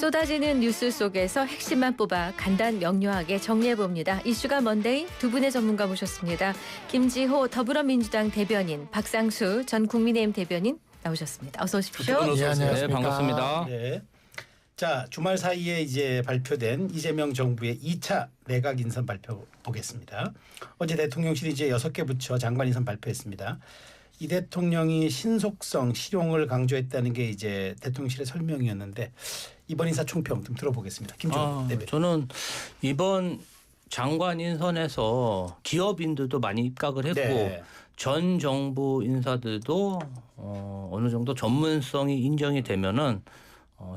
쏟아지는 뉴스 속에서 핵심만 뽑아 간단 명료하게 정리해봅니다. 이슈가 먼데이 두 분의 전문가 모셨습니다. 김지호 더불어민주당 대변인, 박상수 전 국민의힘 대변인 나오셨습니다. 어서 오십시오. 네, 안녕하십니까. 네, 반갑습니다. 네. 자, 주말 사이에 이제 발표된 이재명 정부의 2차 내각 인선 발표 보겠습니다. 어제 대통령실이 이제 6개 부처 장관 인선 발표했습니다. 이 대통령이 신속성, 실용을 강조했다는 게 이제 대통령실의 설명이었는데 이번 인사 총평 좀 들어보겠습니다. 김종인 대변인. 저는 이번 장관 인선에서 기업인들도 많이 입각을 했고 네. 전 정부 인사들도 어느 정도 전문성이 인정이 되면은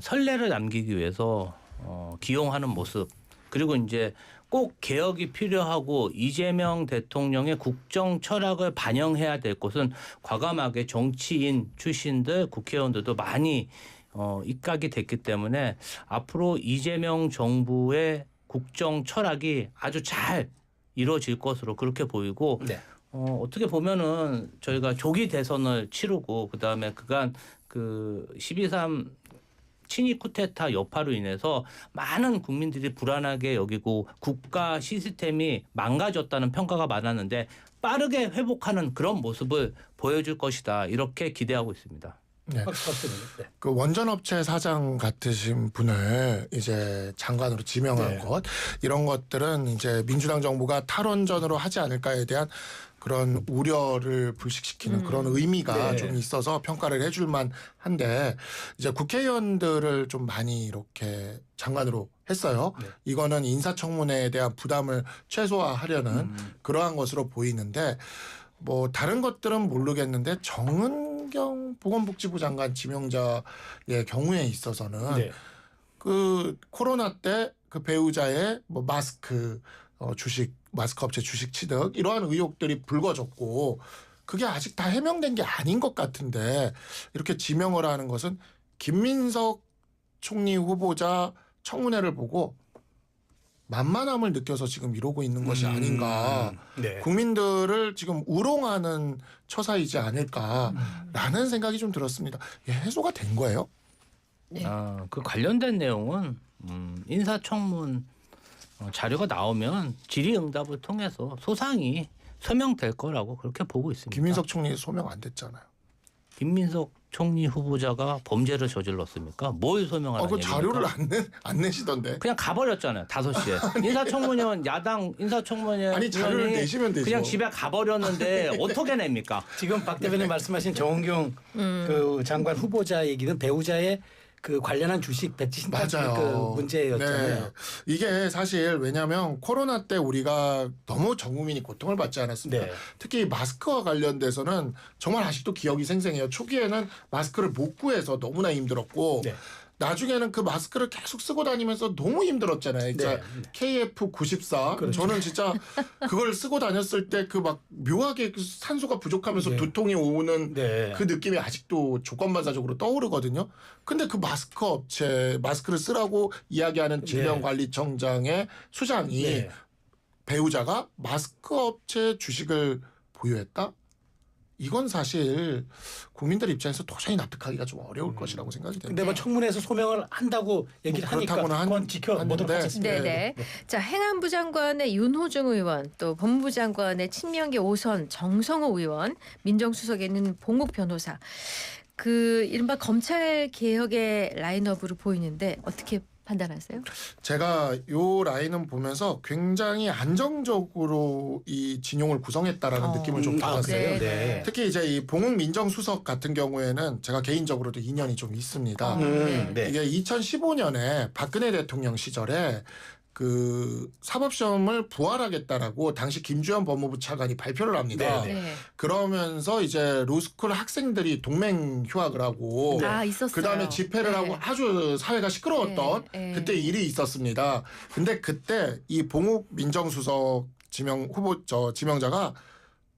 선례를 남기기 위해서 기용하는 모습, 그리고 이제 꼭 개혁이 필요하고 이재명 대통령의 국정 철학을 반영해야 될 곳은 과감하게 정치인 출신들 국회의원들도 많이 입각이 됐기 때문에 앞으로 이재명 정부의 국정 철학이 아주 잘 이루어질 것으로 그렇게 보이고 네. 어떻게 보면은 저희가 조기 대선을 치르고 그다음에 그간 그 12.3 친이 쿠데타 여파로 인해서 많은 국민들이 불안하게 여기고 국가 시스템이 망가졌다는 평가가 많았는데 빠르게 회복하는 그런 모습을 보여줄 것이다, 이렇게 기대하고 있습니다. 네. 그 원전업체 사장 같으신 분을 이제 장관으로 지명한 네. 것, 이런 것들은 이제 민주당 정부가 탈원전으로 하지 않을까에 대한 그런 우려를 불식시키는 그런 의미가 네. 좀 있어서 평가를 해줄만 한데, 이제 국회의원들을 좀 많이 이렇게 장관으로 했어요. 네. 이거는 인사청문회에 대한 부담을 최소화하려는 그러한 것으로 보이는데, 뭐 다른 것들은 모르겠는데 정은경 보건복지부 장관 지명자의 경우에 있어서는 네. 그 코로나 때 그 배우자의 뭐 마스크 주식, 마스크 업체 주식 취득, 이러한 의혹들이 불거졌고 그게 아직 다 해명된 게 아닌 것 같은데, 이렇게 지명을 하는 것은 김민석 총리 후보자 청문회를 보고 만만함을 느껴서 지금 이러고 있는 것이 아닌가. 네. 국민들을 지금 우롱하는 처사이지 않을까라는 생각이 좀 들었습니다. 이게 해소가 된 거예요? 네. 그 관련된 내용은 인사청문 자료가 나오면 질의응답을 통해서 소상히 소명될 거라고 그렇게 보고 있습니다. 김민석 총리 소명 안 됐잖아요. 김민석 총리 후보자가 범죄를 저질렀습니까? 뭘 소명하는 그 얘기입니까? 자료를 안 내시던데. 그냥 가버렸잖아요. 5시에. 인사청문위원, 야당 인사청문위원 아니, 자료를 내시면 되죠. 그냥 집에 가버렸는데 어떻게 냅니까? 지금 박 대변인 말씀하신 정은경 그 장관 후보자 얘기는 배우자의 그 관련한 주식 배치 신탁 맞아요. 그 문제였잖아요. 네. 이게 사실 왜냐하면 코로나 때 우리가 너무 전 국민이 고통을 받지 않았습니까? 네. 특히 마스크와 관련돼서는 정말 아직도 기억이 생생해요. 초기에는 마스크를 못 구해서 너무나 힘들었고 네. 나중에는 그 마스크를 계속 쓰고 다니면서 너무 힘들었잖아요. 진짜 네. KF94. 그렇죠. 저는 진짜 그걸 쓰고 다녔을 때 그 막 묘하게 그 산소가 부족하면서 네. 두통이 오는 네. 그 느낌이 아직도 조건반사적으로 떠오르거든요. 근데 그 마스크 업체, 마스크를 쓰라고 이야기하는 질병관리청장의 수장이 네. 배우자가 마스크 업체 주식을 보유했다? 이건 사실 국민들 입장에서 도저히 납득하기가 좀 어려울 것이라고 생각이 됩니다. 근데 뭐 청문회에서 소명을 한다고 얘기를 하니까 그렇다고는 그건 지켜보도록 하는데, 하겠습니다. 네네. 자, 행안부 장관의 윤호중 의원, 또 법무부 장관의 친명계 5선 정성호 의원, 민정수석에 있는 봉욱 변호사. 그 이른바 검찰 개혁의 라인업으로 보이는데 어떻게 판단하세요? 제가 요 라인은 보면서 굉장히 안정적으로 이 진용을 구성했다라는 느낌을 좀 받았어요. 그래요? 네. 네. 특히 이제 이 봉욱 민정수석 같은 경우에는 제가 개인적으로도 인연이 좀 있습니다. 네. 이게 2015년에 박근혜 대통령 시절에 그 사법시험을 부활하겠다라고 당시 김주현 법무부 차관이 발표를 합니다. 네, 네. 그러면서 이제 로스쿨 학생들이 동맹 휴학을 하고 아, 있었어요. 그다음에 집회를 네. 하고 아주 사회가 시끄러웠던 네, 네. 그때 일이 있었습니다. 근데 그때 이 봉욱 민정수석 지명자가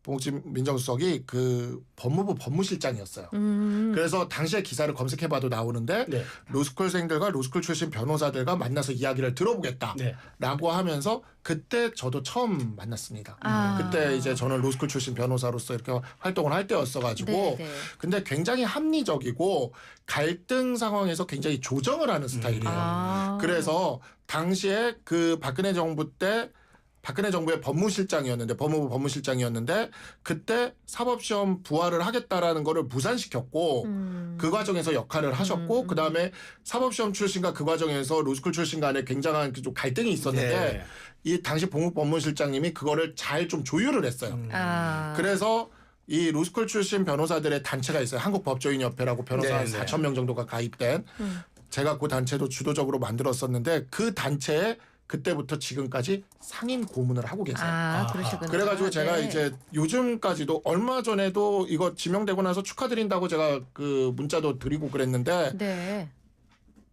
봉옥진 민정수석이 그 법무부 법무실장이었어요. 음. 그래서 당시에 기사를 검색해봐도 나오는데 네. 로스쿨생들과 로스쿨 출신 변호사들과 만나서 이야기를 들어보겠다라고 네. 하면서 그때 저도 처음 만났습니다. 아. 그때 이제 저는 로스쿨 출신 변호사로서 이렇게 활동을 할 때였어가지고 네, 네. 근데 굉장히 합리적이고 갈등 상황에서 굉장히 조정을 하는 스타일이에요. 아. 그래서 당시에 그 박근혜 정부 때 박근혜 정부의 법무실장이었는데 법무부 법무실장이었는데 그때 사법시험 부활을 하겠다라는 거를 무산시켰고 그 과정에서 역할을 하셨고 그다음에 사법시험 출신과 그 과정에서 로스쿨 출신 간에 굉장한 좀 갈등이 있었는데 네. 이 당시 봉욱 법무실장님이 그거를 잘 좀 조율을 했어요. 아. 그래서 이 로스쿨 출신 변호사들의 단체가 있어요. 한국법조인협회라고 변호사 한 네, 네. 4,000명 정도가 가입된 제가 그 단체도 주도적으로 만들었었는데 그 단체에 그때부터 지금까지 상임 고문을 하고 계세요. 아, 그러시구나. 그래가지고 제가 네. 이제 요즘까지도 얼마 전에도 이거 지명되고 나서 축하드린다고 제가 그 문자도 드리고 그랬는데 네.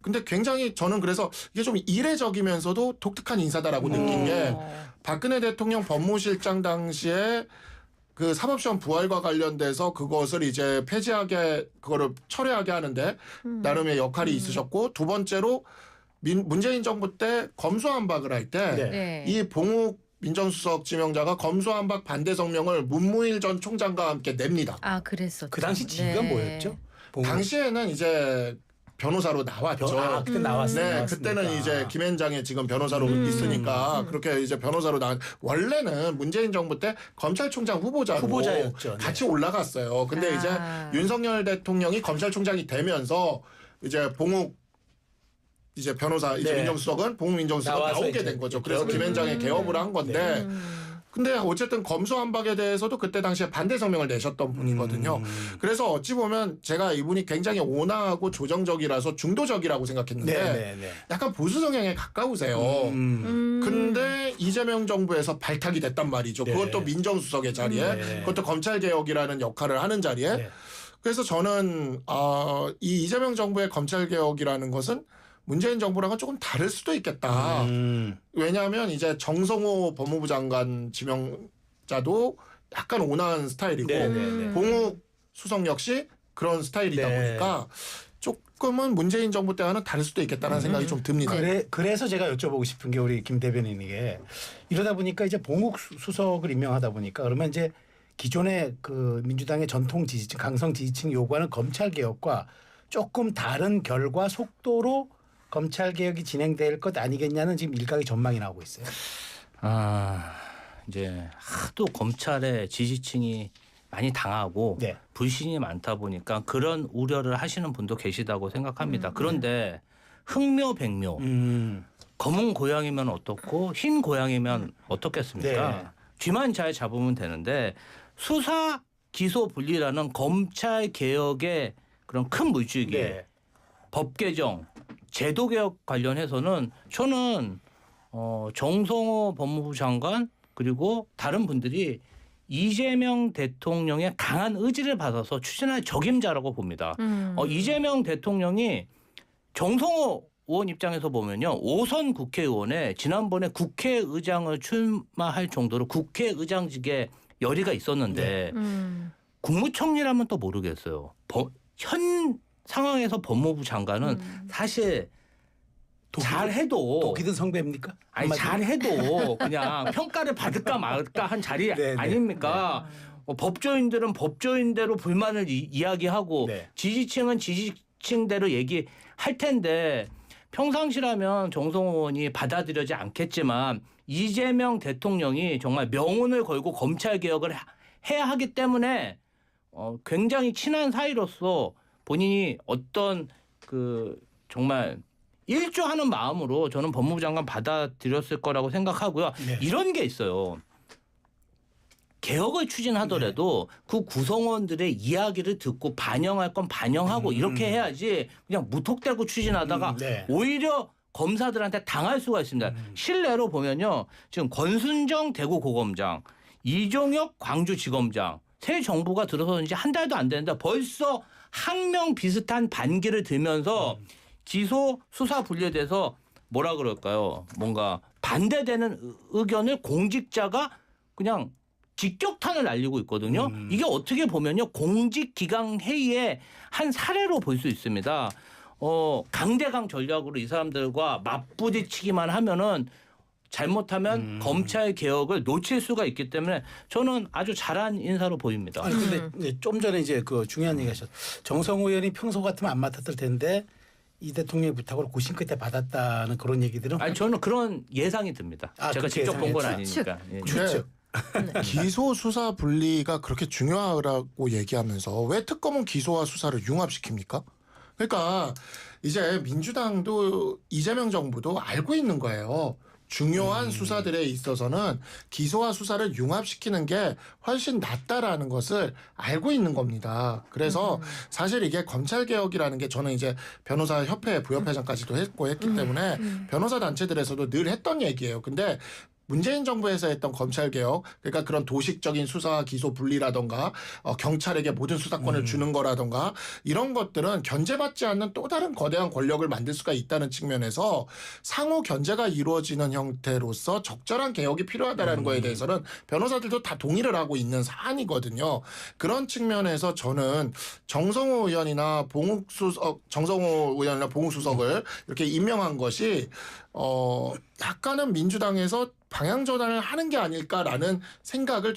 근데 굉장히 저는 그래서 이게 좀 이례적이면서도 독특한 인사다라고 느낀 게 어. 박근혜 대통령 법무실장 당시에 그 사법시험 부활과 관련돼서 그것을 이제 폐지하게 그거를 철회하게 하는데 나름의 역할이 있으셨고 두 번째로 문재인 정부 때 검수완박을 할 때 네. 이 네. 봉욱 민정수석 지명자가 검수완박 반대 성명을 문무일 전 총장과 함께 냅니다. 아, 그랬었죠. 그 당시 직위가 네. 뭐였죠? 당시에는 이제 변호사로 나왔죠. 아, 그때 나왔어요. 네, 나왔습니까? 그때는 이제 김앤장에 지금 변호사로 있으니까 그렇게 이제 변호사로 원래는 문재인 정부 때 검찰총장 후보자였죠. 네. 같이 올라갔어요. 근데 아. 이제 윤석열 대통령이 검찰총장이 되면서 이제 봉욱 이제 변호사 이제 네. 민정수석은 봉욱 민정수석이 나와서 나오게 이제 된 거죠. 그래서 개업을 김앤장의 개업을 한 건데 음. 근데 어쨌든 검수완박에 대해서도 그때 당시에 반대 성명을 내셨던 분이거든요. 그래서 어찌 보면 제가 이분이 굉장히 온화하고 조정적이라서 중도적이라고 생각했는데 네. 약간 보수 성향에 가까우세요. 근데 이재명 정부에서 발탁이 됐단 말이죠. 네. 그것도 민정수석의 자리에, 네. 그것도 검찰개혁이라는 역할을 하는 자리에. 네. 그래서 저는 이 이재명 정부의 검찰개혁이라는 것은 문재인 정부랑은 조금 다를 수도 있겠다. 왜냐하면 이제 정성호 법무부 장관 지명자도 약간 온화한 스타일이고 네. 봉욱 수석 역시 그런 스타일이다 네. 보니까 조금은 문재인 정부 때와는 다를 수도 있겠다는 생각이 좀 듭니다. 그래서 제가 여쭤보고 싶은 게 우리 김 대변인에게 이러다 보니까 이제 봉욱 수석을 임명하다 보니까 그러면 이제 기존의 그 민주당의 전통 지지층, 강성 지지층이 요구하는 검찰 개혁과 조금 다른 결과 속도로 검찰 개혁이 진행될 것 아니겠냐는 지금 일각의 전망이 나오고 있어요. 이제 하도 검찰의 지지층이 많이 당하고 네. 불신이 많다 보니까 그런 우려를 하시는 분도 계시다고 생각합니다. 그런데 흑묘백묘 검은 고양이면 어떻고 흰 고양이면 어떻겠습니까? 네. 쥐만 잘 잡으면 되는데 수사 기소 분리라는 검찰 개혁의 그런 큰 물줄기 네. 법 개정 제도 개혁 관련해서는 저는 정성호 법무부 장관 그리고 다른 분들이 이재명 대통령의 강한 의지를 받아서 추진할 적임자라고 봅니다. 이재명 대통령이 정성호 의원 입장에서 보면요. 5선 국회의원에 지난번에 국회의장을 출마할 정도로 국회의장직에 열의가 있었는데 국무총리라면 또 모르겠어요. 현 상황에서 법무부 장관은 사실 잘해도 독이든 성배입니까? 아니 잘해도 그냥 평가를 받을까 말까 한 자리 네, 아닙니까? 법조인들은 법조인대로 불만을 이야기하고 네. 지지층은 지지층대로 얘기할 텐데 평상시라면 정성호 의원이 받아들여지 않겠지만 이재명 대통령이 정말 명운을 걸고 검찰 개혁을 해야 하기 때문에 굉장히 친한 사이로서 본인이 어떤 그 정말 일조하는 마음으로 저는 법무부 장관 받아들였을 거라고 생각하고요. 네. 이런 게 있어요. 개혁을 추진하더라도 그 구성원들의 이야기를 듣고 반영할 건 반영하고 이렇게 해야지 그냥 무턱대고 추진하다가 네. 오히려 검사들한테 당할 수가 있습니다. 실례로 보면요. 지금 권순정 대구고검장, 이종혁 광주지검장 새 정부가 들어서는 지 한 달도 안 되는데 벌써 항명 비슷한 반기를 들면서 기소 수사 분리에 대해서 뭐라 그럴까요? 뭔가 반대되는 의견을 공직자가 그냥 직격탄을 날리고 있거든요. 이게 어떻게 보면요 공직기강 회의의 한 사례로 볼 수 있습니다. 강대강 전략으로 이 사람들과 맞부딪히기만 하면은 잘못하면 검찰 개혁을 놓칠 수가 있기 때문에 저는 아주 잘한 인사로 보입니다. 아니 근데 이제 좀 전에 이제 그 중요한 얘기하셨. 정성호 의원이 평소 같으면 안 맡았을 텐데 이 대통령의 부탁으로 고심 끝에 받았다는 그런 얘기들은 아니 저는 그런 예상이 듭니다. 아, 제가 그렇게 직접 본 건 예상했죠. 아니니까. 예. 추측. 기소 수사 분리가 그렇게 중요하다고 얘기하면서 왜 특검은 기소와 수사를 융합시킵니까? 그러니까 이제 민주당도 이재명 정부도 알고 있는 거예요. 중요한 수사들에 있어서는 기소와 수사를 융합시키는 게 훨씬 낫다라는 것을 알고 있는 겁니다. 그래서 사실 이게 검찰개혁이라는 게 저는 이제 변호사 협회 부협회장까지도 했기 때문에 변호사 단체들에서도 늘 했던 얘기예요. 근데 문재인 정부에서 했던 검찰개혁, 그러니까 그런 도식적인 수사와 기소 분리라던가 경찰에게 모든 수사권을 주는 거라던가 이런 것들은 견제받지 않는 또 다른 거대한 권력을 만들 수가 있다는 측면에서 상호 견제가 이루어지는 형태로서 적절한 개혁이 필요하다는 거에 대해서는 변호사들도 다 동의를 하고 있는 사안이거든요. 그런 측면에서 저는 정성호 의원이나 봉욱 수석을 이렇게 임명한 것이 약간은 민주당에서 방향 전환을 하는 게 아닐까라는 생각을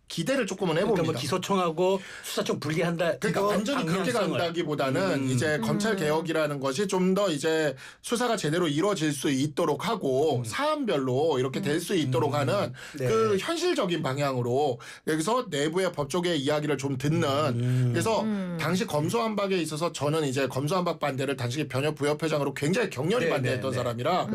기대를 조금은 해봅니다. 그러니까 뭐 기소청하고 수사청 분리한다. 그러니까 완전히 그렇게 간다기보다는 이제 검찰 개혁이라는 것이 좀 더 이제 수사가 제대로 이루어질 수 있도록 하고 사안별로 이렇게 될 수 있도록 하는 네. 그 현실적인 방향으로 여기서 내부의 법조계의 이야기를 좀 듣는 그래서 당시 검소한박에 있어서 저는 이제 검소한박 반대를 당시 변협 부협회장으로 굉장히 격렬히 네, 반대했던 네, 네. 사람이라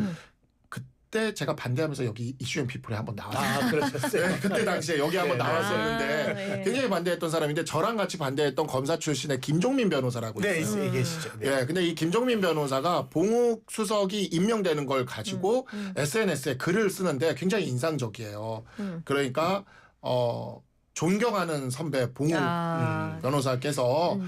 그때 제가 반대하면서 여기 이슈앤 피플에 한번 나왔어요. 아 그러셨어요. 네, 그때 당시에 여기 한번 네. 나왔었는데 네. 굉장히 반대했던 사람인데 저랑 같이 반대했던 검사 출신의 김종민 변호사라고 네, 있어요. 얘기하시죠. 네. 예, 근데 이 김종민 변호사가 봉욱 수석이 임명되는 걸 가지고 SNS에 글을 쓰는데 굉장히 인상적이에요. 그러니까 존경하는 선배 봉욱 변호사께서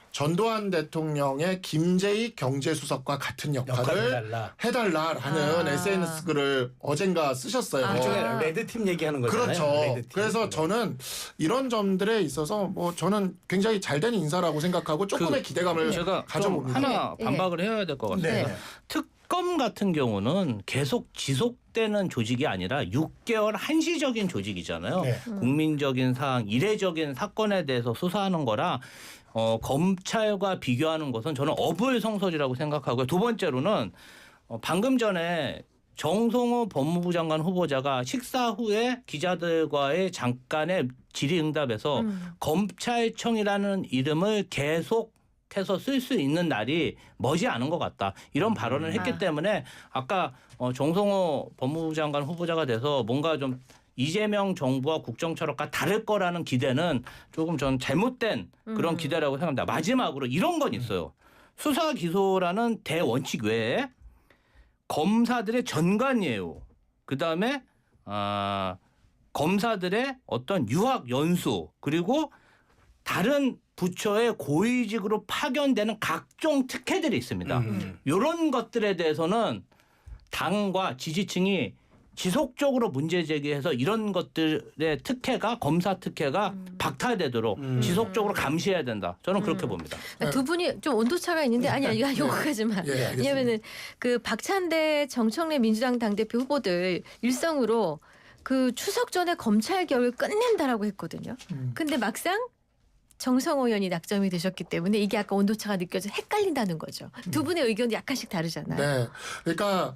전두환 대통령의 김재익 경제수석과 같은 역할을 역할을 달라. 해달라라는 아. SNS 글을 어젠가 쓰셨어요. 일종의 레드팀 얘기하는 거잖아요. 그렇죠. 레드팀. 그래서 저는 이런 점들에 있어서 뭐 저는 굉장히 잘된 인사라고 생각하고 조금의 기대감을 제가 좀 가져봅니다. 하나 네. 반박을 해야 될 것 같습니다. 네. 특검 같은 경우는 계속 지속되는 조직이 아니라 6개월 한시적인 조직이잖아요. 네. 국민적인 사항, 이례적인 사건에 대해서 수사하는 거라 검찰과 비교하는 것은 저는 어불성설이라고 생각하고요. 두 번째로는 방금 전에 정성호 법무부 장관 후보자가 식사 후에 기자들과의 잠깐의 질의응답에서 검찰청이라는 이름을 계속해서 쓸 수 있는 날이 머지않은 것 같다. 이런 발언을 했기 때문에 아까 정성호 법무부 장관 후보자가 돼서 뭔가 좀 이재명 정부와 국정철학과 다를 거라는 기대는 조금 전 잘못된 그런 기대라고 생각합니다. 마지막으로 이런 건 있어요. 수사 기소라는 대원칙 외에 검사들의 전관예우, 그다음에 검사들의 어떤 유학 연수, 그리고 다른 부처의 고위직으로 파견되는 각종 특혜들이 있습니다. 이런 것들에 대해서는 당과 지지층이 지속적으로 문제 제기해서 이런 것들의 특혜가 검사 특혜가 박탈되도록 지속적으로 감시해야 된다. 저는 그렇게 봅니다. 그러니까 두 분이 좀 온도차가 있는데 아니 요거까지 마. 예, 알겠습니다. 왜냐면은 그 박찬대 정청래 민주당 당대표 후보들 일성으로 그 추석 전에 검찰 개혁을 끝낸다라고 했거든요. 근데 막상 정성호 의원이 낙점이 되셨기 때문에 이게 아까 온도차가 느껴져 헷갈린다는 거죠. 두 분의 의견이 약간씩 다르잖아요. 네, 그러니까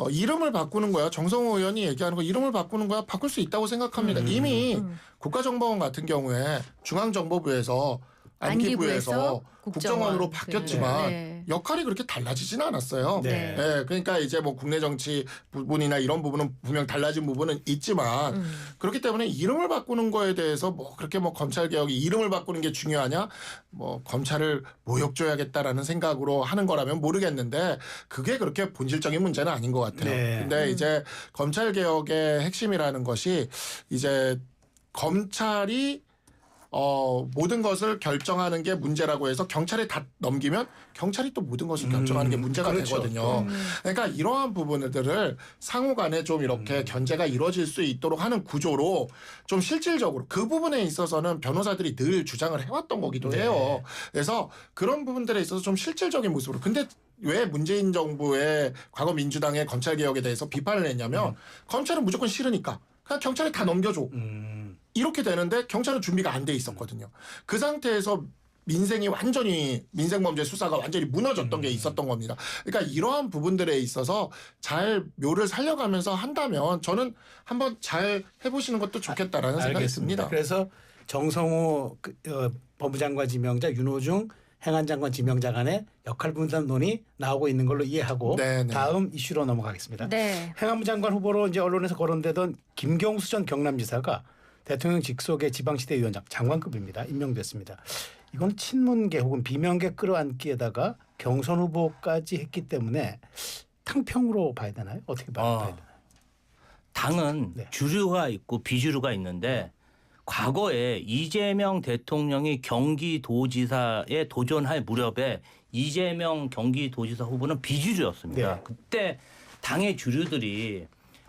이름을 바꾸는 거야. 정성호 의원이 얘기하는 거 이름을 바꾸는 거야. 바꿀 수 있다고 생각합니다. 이미 국가정보원 같은 경우에 중앙정보부에서 안기부에서 국정원으로 바뀌었지만 네. 역할이 그렇게 달라지지는 않았어요. 네. 네, 그러니까 이제 뭐 국내 정치 부분이나 이런 부분은 분명 달라진 부분은 있지만 그렇기 때문에 이름을 바꾸는 거에 대해서 뭐 그렇게 뭐 검찰 개혁이 이름을 바꾸는 게 중요하냐? 뭐 검찰을 모욕줘야겠다라는 생각으로 하는 거라면 모르겠는데 그게 그렇게 본질적인 문제는 아닌 것 같아요. 네. 근데 이제 검찰 개혁의 핵심이라는 것이 이제 검찰이 모든 것을 결정하는 게 문제라고 해서 경찰에 다 넘기면 경찰이 또 모든 것을 결정하는 게 문제가 그렇죠. 되거든요. 그러니까 이러한 부분들을 상호간에 좀 이렇게 견제가 이루어질 수 있도록 하는 구조로 좀 실질적으로 그 부분에 있어서는 변호사들이 늘 주장을 해왔던 거기도 해요. 그래서 그런 부분들에 있어서 좀 실질적인 모습으로. 근데 왜 문재인 정부의 과거 민주당의 검찰개혁에 대해서 비판을 했냐면 검찰은 무조건 싫으니까 그냥 경찰에 다 넘겨줘. 이렇게 되는데 경찰은 준비가 안 돼 있었거든요. 그 상태에서 민생이 완전히 민생범죄 수사가 완전히 무너졌던 게 있었던 겁니다. 그러니까 이러한 부분들에 있어서 잘 묘를 살려가면서 한다면 저는 한번 잘 해보시는 것도 좋겠다라는 생각이 듭니다. 그래서 정성호 법무장관 지명자, 윤호중 행안장관 지명자 간의 역할 분담론이 나오고 있는 걸로 이해하고 네네. 다음 이슈로 넘어가겠습니다. 네. 행안부 장관 후보로 이제 언론에서 거론되던 김경수 전 경남지사가 대통령 직속의 지방시대 위원장 장관급입니다. 임명됐습니다. 이건 친문계 혹은 비명계 끌어안기에다가 경선 후보까지 했기 때문에 탕평으로 봐야 되나요? 어떻게 봐야 되나요? 당은 네. 주류가 있고 비주류가 있는데 과거에 이재명 대통령이 경기도지사에 도전할 무렵에 이재명 경기도지사 후보는 비주류였습니다. 네. 그때 당의 주류들이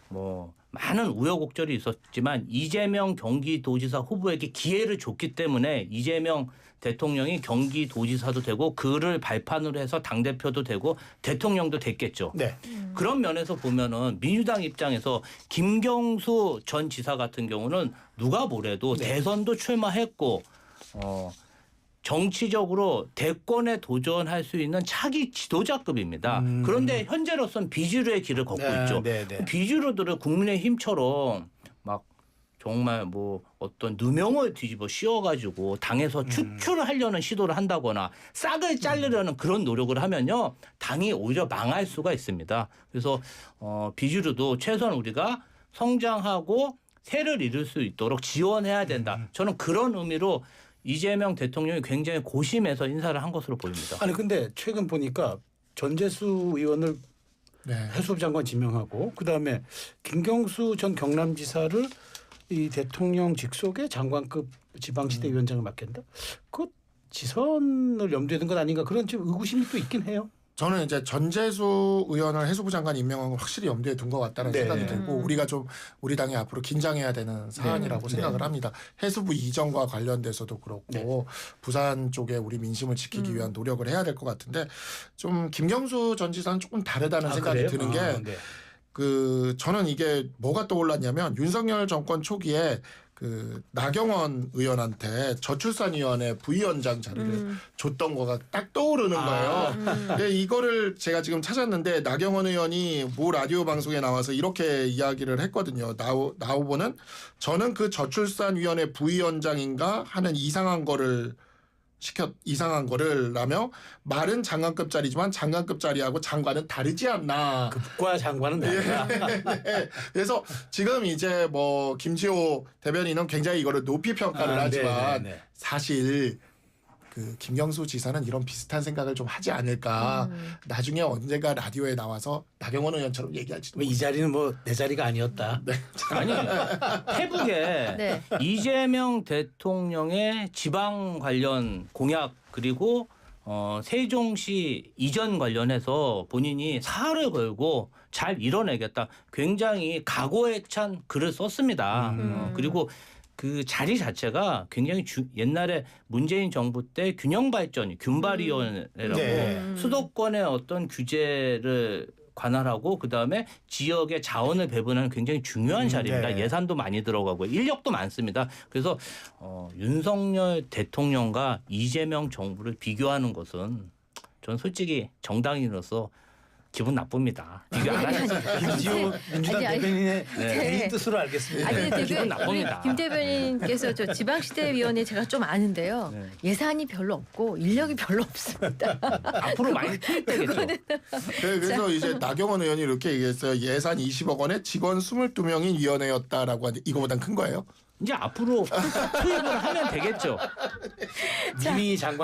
뭐 많은 우여곡절이 있었지만 이재명 경기도지사 후보에게 기회를 줬기 때문에 이재명 대통령이 경기도지사도 되고 그를 발판으로 해서 당대표도 되고 대통령도 됐겠죠. 네. 그런 면에서 보면은 민주당 입장에서 김경수 전 지사 같은 경우는 누가 뭐래도 네. 대선도 출마했고 정치적으로 대권에 도전할 수 있는 차기 지도자급입니다. 그런데 현재로서는 비주류의 길을 걷고 네, 있죠. 네, 네. 비주류들은 국민의힘처럼 막 정말 뭐 어떤 누명을 뒤집어 씌워가지고 당에서 추출을 하려는 시도를 한다거나 싹을 자르려는 그런 노력을 하면요 당이 오히려 망할 수가 있습니다. 그래서 비주류도 최소한 우리가 성장하고 새를 이룰 수 있도록 지원해야 된다. 저는 그런 의미로 이재명 대통령이 굉장히 고심해서 인사를 한 것으로 보입니다. 아니 근데 최근 보니까 전재수 의원을 네. 해수부 장관 지명하고 그다음에 김경수 전 경남지사를 이 대통령 직속의 장관급 지방시대 위원장을 맡긴다. 그 지선을 염두에 둔 건 아닌가 그런 좀 의구심이 또 있긴 해요. 저는 이제 전재수 의원을 해수부 장관 임명한 건 확실히 염두에 둔 것 같다는 네. 생각이 들고 우리가 좀 우리 당이 앞으로 긴장해야 되는 사안이라고 생각을 합니다. 해수부 이전과 관련돼서도 그렇고 부산 쪽에 우리 민심을 지키기 위한 노력을 해야 될 것 같은데 좀 김경수 전 지사는 조금 다르다는 생각이 그래요? 드는 게 네. 저는 이게 뭐가 떠올랐냐면 윤석열 정권 초기에 그 나경원 의원한테 저출산위원회 부위원장 자리를 줬던 거가 딱 떠오르는 거예요. 근데 이거를 제가 지금 찾았는데 나경원 의원이 모 라디오 방송에 나와서 이렇게 이야기를 했거든요. 나 후보는 저는 그 저출산위원회 부위원장인가 하는 이상한 거를 라며 말은 장관급짜리지만 장관급짜리하고 장관은 다르지 않나. 급과 장관은 다르다. 네. 그래서 지금 이제 뭐 김지호 대변인은 굉장히 이거를 높이 평가를 하지만 네. 사실 그 김경수 지사는 이런 비슷한 생각을 좀 하지 않을까. 나중에 언젠가 라디오에 나와서 나경원 의원처럼 얘기할지도. 이 자리는 뭐 내 자리가 아니었다. 아니 페북에 네. 이재명 대통령의 지방 관련 공약 그리고 세종시 이전 관련해서 본인이 사활을 걸고 잘 이뤄내겠다. 굉장히 각오에 찬 글을 썼습니다. 그리고 그 자리 자체가 굉장히 옛날에 문재인 정부 때 균형발전위원회라고 네. 수도권의 어떤 규제를 관할하고 그다음에 지역의 자원을 배분하는 굉장히 중요한 자리입니다. 네. 예산도 많이 들어가고 인력도 많습니다. 그래서 윤석열 대통령과 이재명 정부를 비교하는 것은 전 솔직히 정당인으로서 기분 나쁩니다. 비교 안 하시죠. 김지호 민주당 아니, 대변인의 네. 개인 뜻으로 알겠습니다. 아니 근데 기분 나쁩니다. 김 대변인께서 저 지방시대위원회 제가 좀 아는데요. 네. 예산이 별로 없고 인력이 별로 없습니다. 앞으로 많이 투입되겠죠. 그래서 이제 나경원 의원이 이렇게 얘기했어요. 예산 20억 원에 직원 22명인 위원회였다라고 하는데 이거보단 큰 거예요? 이제 앞으로 투입을 하면 되겠죠. 이미 장관